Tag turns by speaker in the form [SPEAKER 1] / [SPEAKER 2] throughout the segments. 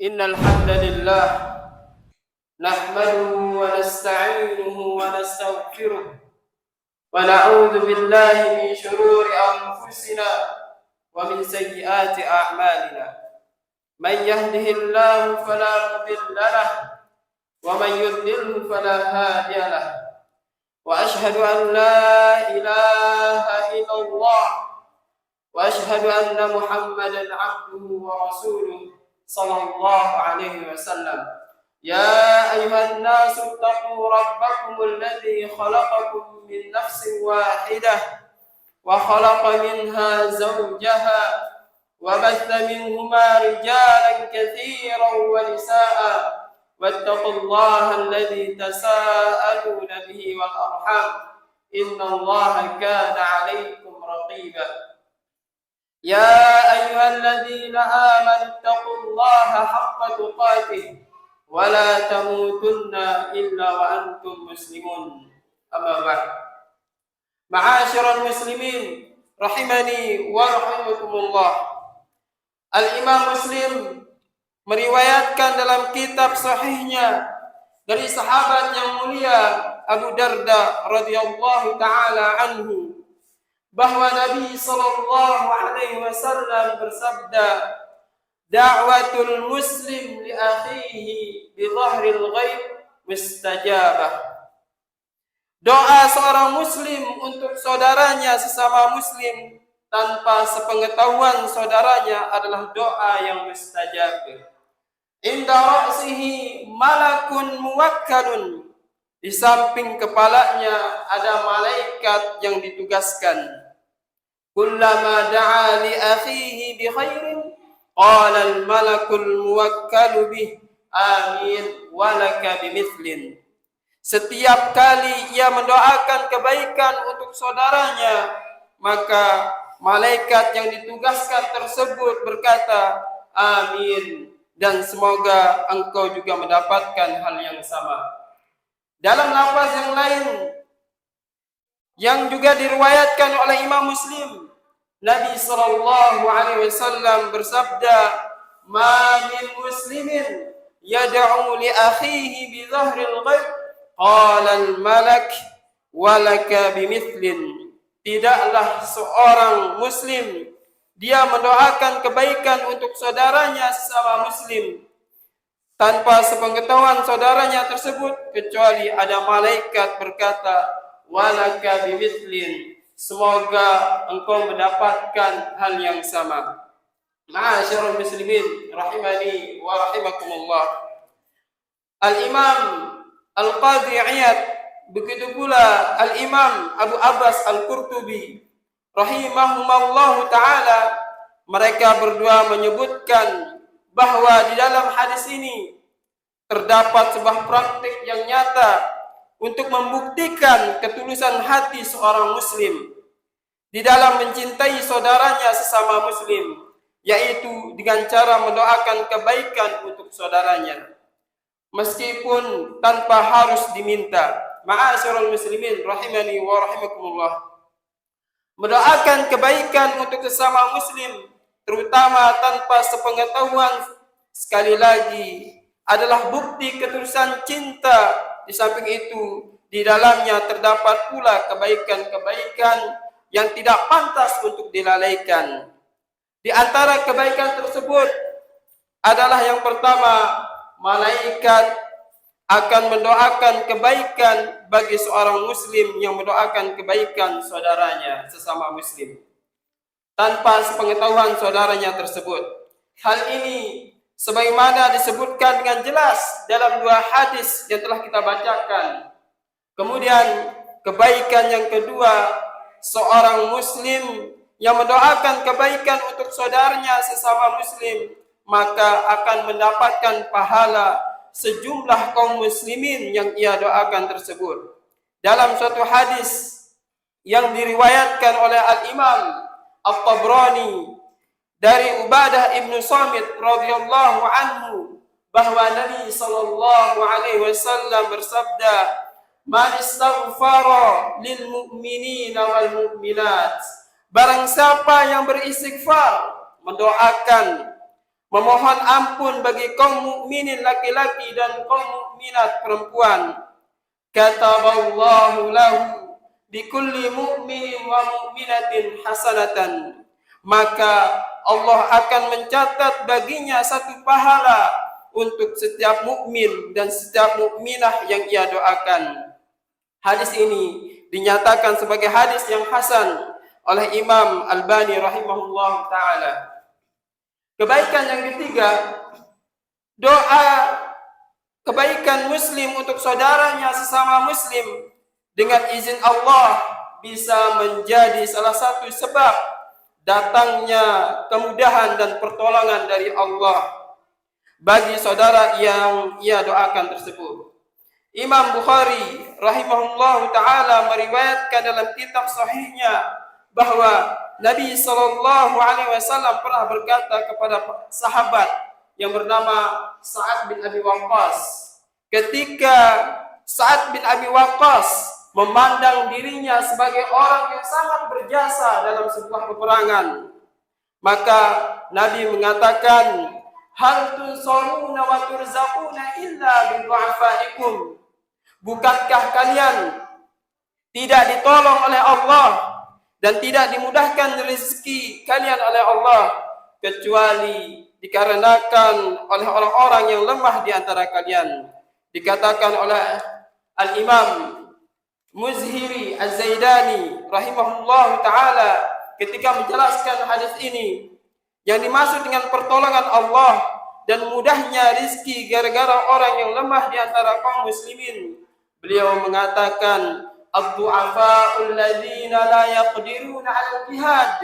[SPEAKER 1] إن الحمد لله نحمده ونستعينه ونستغفره ونعوذ بالله من شرور أنفسنا ومن سيئات أعمالنا. من يهده الله فلا مضل له ومن يضلله فلا هادي له. وأشهد أن لا إله إلا الله وأشهد أن محمدا عبده ورسوله صلى الله عليه وسلم. يا أيها الناس اتقوا ربكم الذي خلقكم من نفس واحدة وخلق منها زوجها وبث منهما رجالا كثيرا ونساء واتقوا الله الذي تساءلون به والأرحام إن الله كان عليكم رقيبا. يا أيها الذين آمنوا اتقوا الله حق تقاته ولا تموتن إلا وأنتم مسلمون. أما بعد. Ma'asyiral muslimin rahimani wa rahimakumullah. Al-Imam Muslim meriwayatkan dalam kitab sahihnya dari sahabat yang mulia Abu Darda radhiyallahu taala anhu bahwa Nabi sallallahu alaihi wasallam bersabda, da'watul muslim li akhihi bi dhahril ghaib mustajabah. Doa seorang muslim untuk saudaranya sesama muslim tanpa sepengetahuan saudaranya adalah doa yang mustajab. Inda ra'sihi malakun muwakkalun. Di samping kepalanya ada malaikat yang ditugaskan. Kullama da'a li akhihi bi khairin qala al malakul muwakkalu bih amin wa laka bimithlin. Setiap kali ia mendoakan kebaikan untuk saudaranya, maka malaikat yang ditugaskan tersebut berkata, amin, dan semoga engkau juga mendapatkan hal yang sama. Dalam lafaz yang lain, yang juga diriwayatkan oleh Imam Muslim, Nabi SAW bersabda, ma min muslimin yad'u li akhihi bi dhahril ghaib qala al-malak walaka bimithlin. Tidaklah seorang muslim dia mendoakan kebaikan untuk saudaranya sesama muslim tanpa sepengetahuan saudaranya tersebut kecuali ada malaikat berkata walaka bimithlin, semoga engkau mendapatkan hal yang sama. Ma'asyiral muslimin rahimani wa rahimakumullah. Al-Imam Al-Qadhi Iyad, begitu pula Al-Imam Abu Abbas Al-Qurtubi rahimahumallahu ta'ala, mereka berdua menyebutkan bahwa di dalam hadis ini terdapat sebuah praktik yang nyata untuk membuktikan ketulusan hati seorang muslim di dalam mencintai saudaranya sesama muslim, yaitu dengan cara mendoakan kebaikan untuk saudaranya meskipun tanpa harus diminta. Ma'asyiral muslimin rahimani wa rahimakumullah. Mendoakan kebaikan untuk sesama muslim terutama tanpa sepengetahuan sekali lagi adalah bukti ketulusan cinta. Di samping itu di dalamnya terdapat pula kebaikan-kebaikan yang tidak pantas untuk dilalaikan. Di antara kebaikan tersebut adalah yang pertama, malaikat akan mendoakan kebaikan bagi seorang muslim yang mendoakan kebaikan saudaranya sesama muslim tanpa sepengetahuan saudaranya tersebut. Hal ini sebagaimana disebutkan dengan jelas dalam dua hadis yang telah kita bacakan. Kemudian kebaikan yang kedua, seorang muslim yang mendoakan kebaikan untuk saudaranya sesama muslim maka akan mendapatkan pahala sejumlah kaum muslimin yang ia doakan tersebut. Dalam suatu hadis yang diriwayatkan oleh Al-Imam At-Tabrani dari Ubadah ibn Samit radhiyallahu anhu bahwa Nabi sallallahu alaihi wasallam bersabda, man istaghfara lil mu'minina wal mu'minat, barang siapa yang beristighfar mendoakan memohon ampun bagi kaum mukminin laki-laki dan kaum mukminat perempuan. Kataballahu lahu bikulli mu'minin wa mu'minatin hasanatan. Maka Allah akan mencatat baginya satu pahala untuk setiap mukmin dan setiap mukminah yang ia doakan. Hadis ini dinyatakan sebagai hadis yang hasan oleh Imam Albani rahimahullah ta'ala. Kebaikan yang ketiga, doa kebaikan muslim untuk saudaranya sesama muslim dengan izin Allah bisa menjadi salah satu sebab datangnya kemudahan dan pertolongan dari Allah bagi saudara yang ia doakan tersebut. Imam Bukhari rahimahullahu ta'ala meriwayatkan dalam kitab sahihnya bahwa Nabi SAW pernah berkata kepada sahabat yang bernama Sa'ad bin Abi Waqqas. Ketika Sa'ad bin Abi Waqqas memandang dirinya sebagai orang yang sangat berjasa dalam sebuah peperangan, maka Nabi mengatakan, hal tunsaruna wa turzaquna illa bi du'afaikum. Bukankah kalian tidak ditolong oleh Allah dan tidak dimudahkan rezeki kalian oleh Allah kecuali dikarenakan oleh orang-orang yang lemah di antara kalian. Dikatakan oleh Al-Imam Muzhiri Az-Zaidani rahimahullah ta'ala ketika menjelaskan hadis ini, yang dimaksud dengan pertolongan Allah dan mudahnya rizki gara-gara orang yang lemah di antara kaum muslimin, beliau mengatakan ad-du'afa'ul ladzina la yaqdiruna 'alal jihad,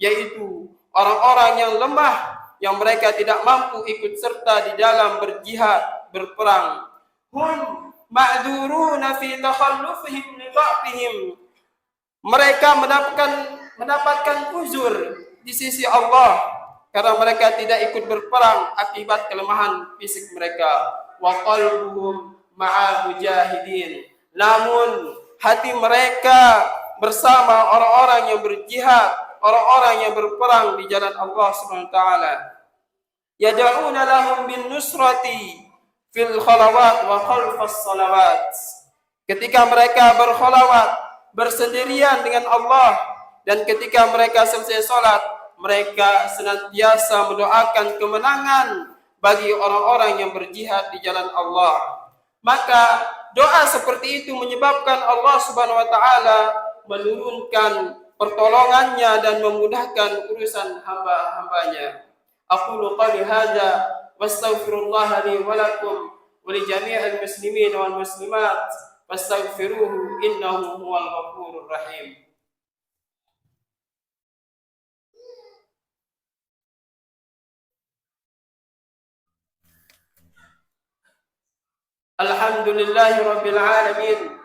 [SPEAKER 1] yaitu orang-orang yang lemah yang mereka tidak mampu ikut serta di dalam berjihad, berperang. Hum ma'dzuruna fi takhallufihim li dha'fihim. Mereka mendapatkan uzur di sisi Allah karena mereka tidak ikut berperang akibat kelemahan fisik mereka. Wa qalbuhum ma'a mujahidin. Namun hati mereka bersama orang-orang yang berjihad, orang-orang yang berperang di jalan Allah Subhanahu wa taala. Yad'una lahum bin nusrati fil khalawat wa khalfas salawat. Ketika mereka berkhalawat, bersendirian dengan Allah, dan ketika mereka selesai salat, mereka senantiasa mendoakan kemenangan bagi orang-orang yang berjihad di jalan Allah. Maka doa seperti itu menyebabkan Allah Subhanahu wa taala menurunkan pertolongannya dan memudahkan urusan hamba-hambanya. Aqulu qali hadza wastaghfirullah li wa lakum wa li jami'il muslimin wal muslimat fastaghfiruhu innahu huwal ghafurur rahim. Alhamdulillahi rabbil alamin,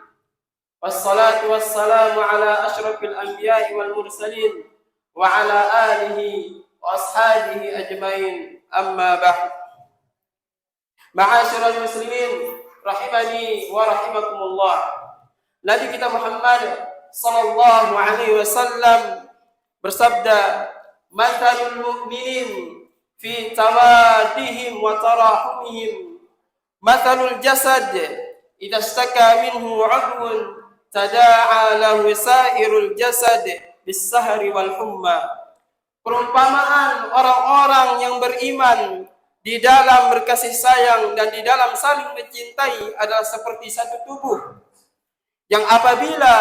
[SPEAKER 1] wassalatu wassalamu ala asyrafil anbiya'i wal mursalin wa ala alihi wa ashabihi ajmain, amma ba'd. Ma'asyiral muslimin rahimani wa rahimakumullah. Nabi kita Muhammad sallallahu alaihi wasallam bersabda, mathalul mu'minin fi tawadihim wa tarahumihim mathalul jasad idza istaka minhu 'udwun tada'a lahu sa'irul jasad bis-sahri wal humma. Perumpamaan orang-orang yang beriman di dalam berkasih sayang dan di dalam saling mencintai adalah seperti satu tubuh yang apabila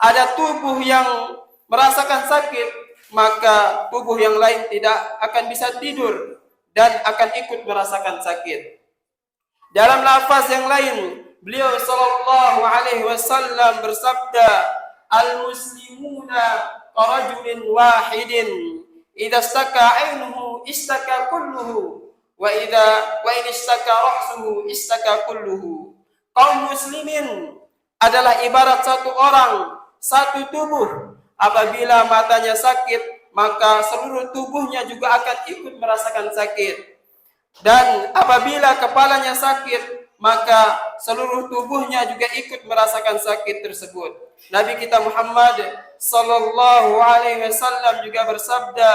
[SPEAKER 1] ada tubuh yang merasakan sakit, maka tubuh yang lain tidak akan bisa tidur dan akan ikut merasakan sakit. Dalam lafaz yang lain, beliau sallallahu alaihi wasallam bersabda, al-muslimuna qarajulin wahidin idza istaka 'ainuhu istaka kulluhu wa in istaka ra'suhu istaka kulluhu. Kaum muslimin adalah ibarat satu orang, satu tubuh. Apabila matanya sakit, maka seluruh tubuhnya juga akan ikut merasakan sakit. Dan apabila kepalanya sakit, maka seluruh tubuhnya juga ikut merasakan sakit tersebut. Nabi kita Muhammad sallallahu alaihi wasallam juga bersabda,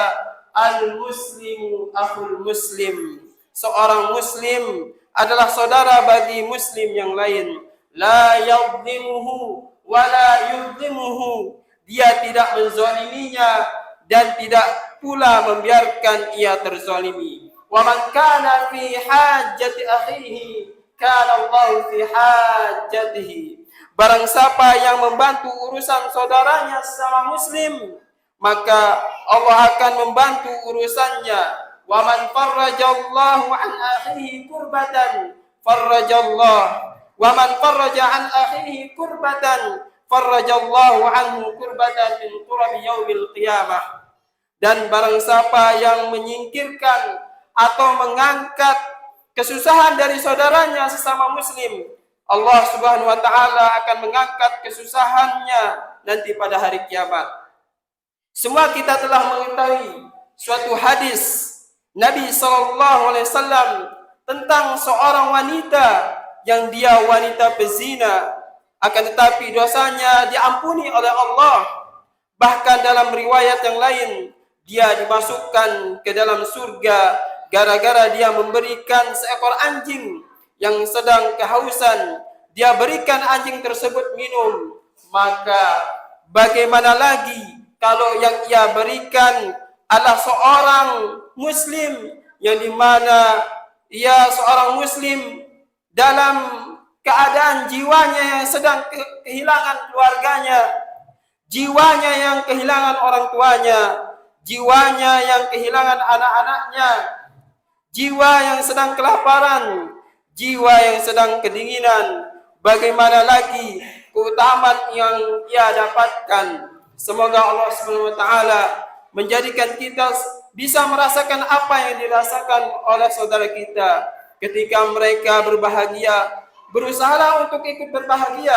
[SPEAKER 1] al-muslimu akhul muslim. Seorang muslim adalah saudara bagi muslim yang lain. La yadhlimuhu wa la yudhlimuhu. Dia tidak menzaliminya dan tidak pula membiarkan ia terzalimi. Wa man kana fi hajati akhihi kana Allah fi hajatihi. Barang siapa yang membantu urusan saudaranya sesama muslim, maka Allah akan membantu urusannya. Wa man farrajallahu an akhihi kurbatan farrajallahu wa man farraja an akhihi kurbatan farrajallahu anhu kurbatan min qurabi yaumil qiyamah. Dan barang siapa yang menyingkirkan atau mengangkat kesusahan dari saudaranya sesama muslim, Allah Subhanahu wa taala akan mengangkat kesusahannya nanti pada hari kiamat. Semua kita telah mengetahui suatu hadis Nabi SAW tentang seorang wanita yang dia wanita pezina, akan tetapi dosanya diampuni oleh Allah. Bahkan dalam riwayat yang lain, dia dimasukkan ke dalam surga gara-gara dia memberikan seekor anjing yang sedang kehausan. Dia berikan anjing tersebut minum. Maka bagaimana lagi kalau yang ia berikan adalah seorang muslim, yang dimana ia seorang muslim dalam keadaan jiwanya yang sedang kehilangan keluarganya, jiwanya yang kehilangan orang tuanya, jiwanya yang kehilangan anak-anaknya, jiwa yang sedang kelaparan, jiwa yang sedang kedinginan. Bagaimana lagi keutamaan yang ia dapatkan? Semoga Allah Subhanahu wa taala menjadikan kita bisa merasakan apa yang dirasakan oleh saudara kita ketika mereka berbahagia. Berusahalah untuk ikut berbahagia.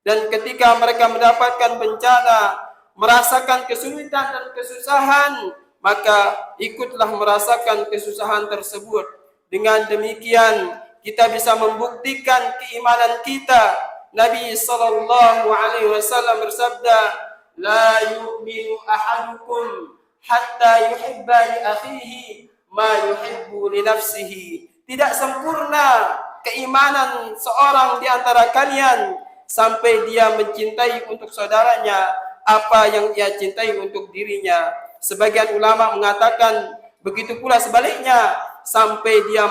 [SPEAKER 1] Dan ketika mereka mendapatkan bencana, merasakan kesulitan dan kesusahan, maka ikutlah merasakan kesusahan tersebut. Dengan demikian kita bisa membuktikan keimanan kita. Nabi SAW bersabda, la yu'minu ahadukum hatta yuhibba li akhihi ma yuhibbu li nafsihi. Tidak sempurna keimanan seorang di antara kalian sampai dia mencintai untuk saudaranya apa yang ia cintai untuk dirinya. Sebagian ulama mengatakan begitu pula sebaliknya, sampai dia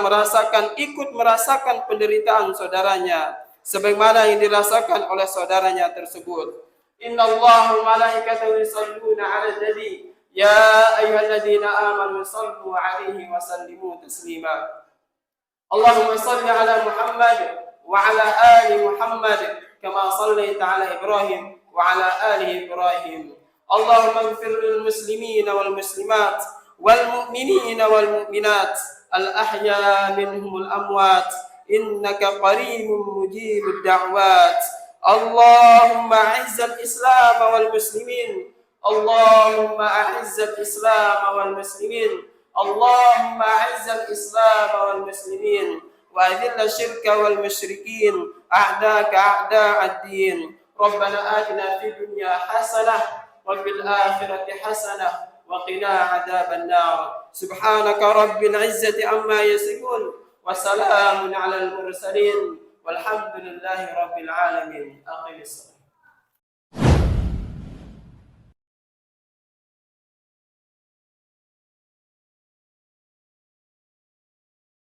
[SPEAKER 1] ikut merasakan penderitaan saudaranya sebagaimana yang dirasakan oleh saudaranya tersebut. Inna Allah wa malaikatahu yusalluna 'alan nabi ya ayyuhalladzina amanu sallu 'alaihi wa sallimu taslima. Allahumma salli 'ala Muhammad wa 'ala ali Muhammad kama sallaita 'ala Ibrahim wa 'ala ali Ibrahim. Allahumma ighfir lil muslimina wal muslimat wal mu'minina wal mu'minat al ahya minhum al amwat innaka qaribun mujibud da'wat. اللهم أعز الإسلام والمسلمين اللهم أعز الإسلام والمسلمين اللهم أعز الإسلام والمسلمين وأذل الشرك والمشركين أعداءك أعداء الدين. ربنا آتنا في الدنيا حسنة وفي الآخرة حسنة وقنا عذاب النار. سبحانك رب العزة عما يصفون وسلام على المرسلين والحمد لله رب العالمين. أقم الصلاة.